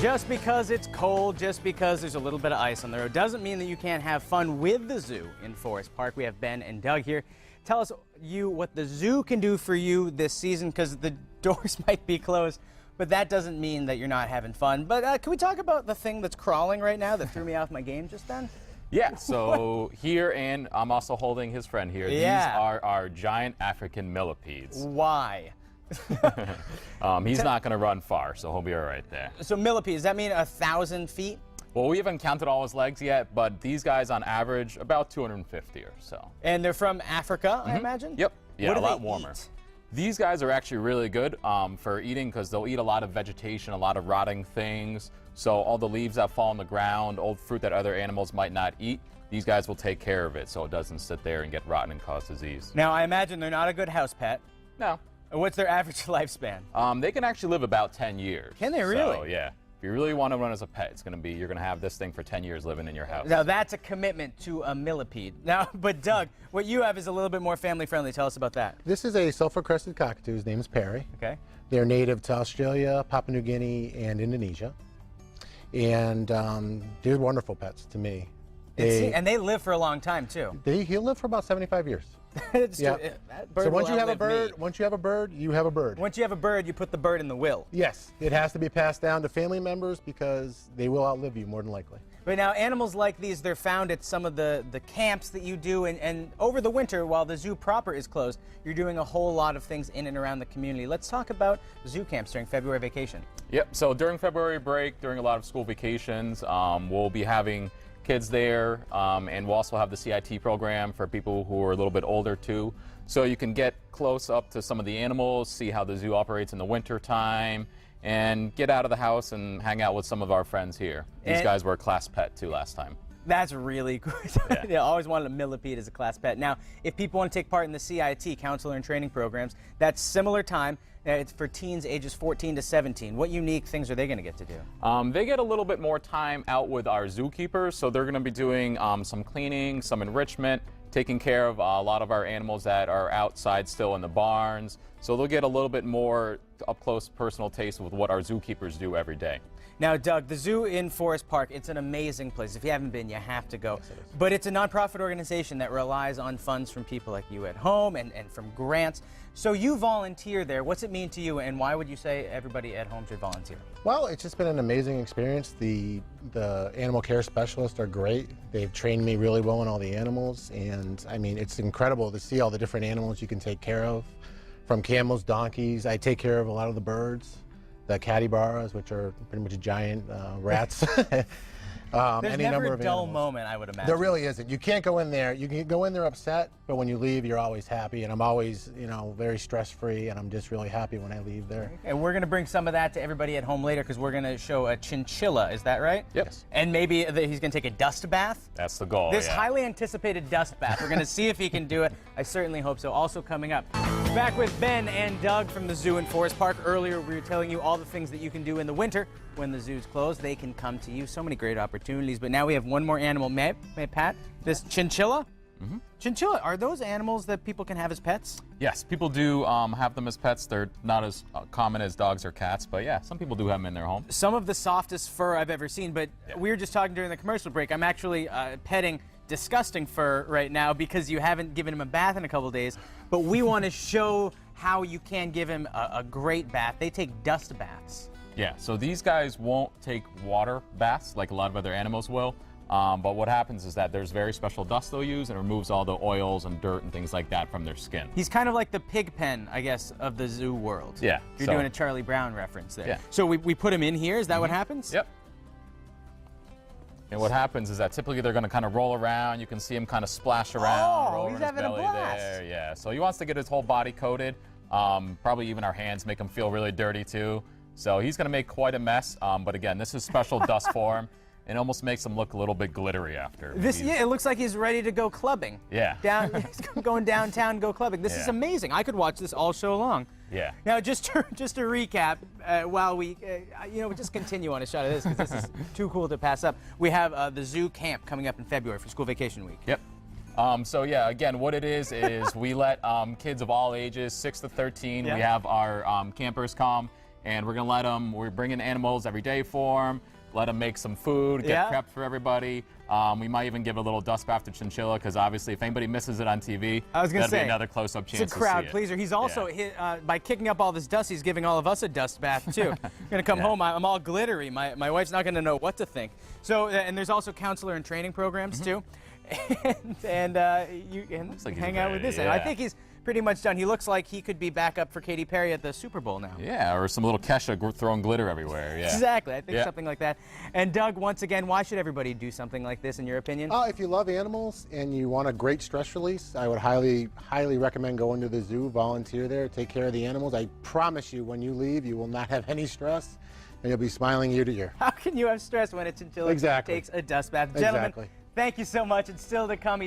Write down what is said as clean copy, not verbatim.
Just because it's cold, just because there's a little bit of ice on the road, doesn't mean that you can't have fun with the zoo in Forest Park. We have Ben and Doug here. Tell us what the zoo can do for you this season, because the doors might be closed, but that doesn't mean that you're not having fun. But can we talk about the thing that's crawling right now that threw me off my game just then? Yeah, so here, and I'm also holding his friend here. Yeah. These are our giant African millipedes. Why? He's not going to run far, so he'll be all right there. So millipedes, does that mean 1,000 feet? Well, we haven't counted all his legs yet, but these guys on average about 250 or so. And they're from Africa, I imagine? Yep. Yeah, what a do lot they warmer. eat? These guys are actually really good for eating because they'll eat a lot of vegetation, a lot of rotting things. So all the leaves that fall on the ground, old fruit that other animals might not eat, these guys will take care of it so it doesn't sit there and get rotten and cause disease. Now, I imagine they're not a good house pet. No. What's their average lifespan? They can actually live about 10 years. Can they really? So, yeah. If you really want to run as a pet, you're going to have this thing for 10 years living in your house. Now, that's a commitment to a millipede. Now, but Doug, what you have is a little bit more family-friendly. Tell us about that. This is a sulfur-crested cockatoo. His name is Perry. Okay. They're native to Australia, Papua New Guinea, and Indonesia. And they're wonderful pets to me. And they live for a long time, too. He'll live for about 75 years. Yeah. So once you have a bird, you have a bird. Once you have a bird, you put the bird in the will. Yes, it has to be passed down to family members because they will outlive you more than likely. But now, animals like these, they're found at some of the camps that you do, and over the winter, while the zoo proper is closed, you're doing a whole lot of things in and around the community. Let's talk about zoo camps during February vacation. Yep, so during February break, during a lot of school vacations, we'll be having kids there, and we'll also have the CIT program for people who are a little bit older too. So you can get close up to some of the animals, see how the zoo operates in the winter time, and get out of the house and hang out with some of our friends here. These guys were a class pet too last time. That's really good. Yeah. I always wanted a millipede as a class pet. Now, if people want to take part in the CIT, counselor and training programs, that's similar time. It's for teens ages 14 to 17. What unique things are they going to get to do? They get a little bit more time out with our zookeepers, so they're going to be doing some cleaning, some enrichment, taking care of a lot of our animals that are outside still in the barns. So they'll get a little bit more up-close personal taste with what our zookeepers do every day. Now, Doug, the zoo in Forest Park, it's an amazing place. If you haven't been, you have to go. Yes, it is. But it's a nonprofit organization that relies on funds from people like you at home and from grants. So you volunteer there. What's it mean to you, and why would you say everybody at home should volunteer? Well, it's just been an amazing experience. The animal care specialists are great. They've trained me really well on all the animals, and I mean, it's incredible to see all the different animals you can take care of, from camels, donkeys. I take care of a lot of the birds. The capybaras, which are pretty much giant rats. There's any never number a of dull animals. moment, I would imagine. There really isn't. You can't go in there. You can go in there upset, but when you leave, you're always happy. And I'm always, very stress-free, and I'm just really happy when I leave there. And we're going to bring some of that to everybody at home later because we're going to show a chinchilla. Is that right? Yep. Yes. And maybe he's going to take a dust bath? That's the goal, This yeah. highly anticipated dust bath. We're going to see if he can do it. I certainly hope so. Also coming up, back with Ben and Doug from the zoo in Forest Park. Earlier, we were telling you all the things that you can do in the winter when the zoo's closed. They can come to you. So many great opportunities. But now we have one more animal. May Pat? This chinchilla? Mm-hmm. Chinchilla, are those animals that people can have as pets? Yes, people do have them as pets. They're not as common as dogs or cats, but yeah, some people do have them in their home. Some of the softest fur I've ever seen, but we were just talking during the commercial break. I'm actually petting disgusting fur right now because you haven't given him a bath in a couple days, but we want to show how you can give him a great bath. They take dust baths. Yeah, so these guys won't take water baths like a lot of other animals will. But what happens is that there's very special dust they'll use, and it removes all the oils and dirt and things like that from their skin. He's kind of like the pig pen, I guess, of the zoo world. Yeah. You're doing a Charlie Brown reference there. Yeah. So we put him in here. Is that what happens? Yep. And what happens is that typically they're going to kind of roll around. You can see him kind of splash around, roll he's over his having a belly blast. there. Yeah. So he wants to get his whole body coated. Probably even our hands make him feel really dirty too. So he's going to make quite a mess. But again, this is special dust for him. It almost makes him look a little bit glittery after. Yeah, it looks like he's ready to go clubbing. Yeah. He's going downtown, go clubbing. This is amazing. I could watch this all show long. Yeah. Now, just to recap, while we, just continue on a shot of this because this is too cool to pass up. We have the zoo camp coming up in February for school vacation week. Yep. So yeah, again, what it is we let kids of all ages, 6 to 13, we have our campers come. and we're going to let them, we're bringing animals every day for them, let them make some food, get prepped for everybody. We might even give a little dust bath to Chinchilla, because obviously if anybody misses it on TV, I was gonna say, be another close-up chance it's a crowd to see pleaser. it. He's also, by kicking up all this dust, he's giving all of us a dust bath, too. I'm going to come home, I'm all glittery. My wife's not going to know what to think. So, and there's also counselor and training programs, too. And you can hang out with this. And I think he's pretty much done. He looks like he could be back up for Katy Perry at the Super Bowl now. Yeah, or some little Kesha throwing glitter everywhere. Yeah. Exactly. I think something like that. And Doug, once again, why should everybody do something like this, in your opinion? If you love animals and you want a great stress release, I would highly recommend going to the zoo, volunteer there, take care of the animals. I promise you, when you leave, you will not have any stress, and you'll be smiling ear to ear. How can you have stress when a chinchilla takes a dust bath? Gentlemen, thank you so much. It's still to come.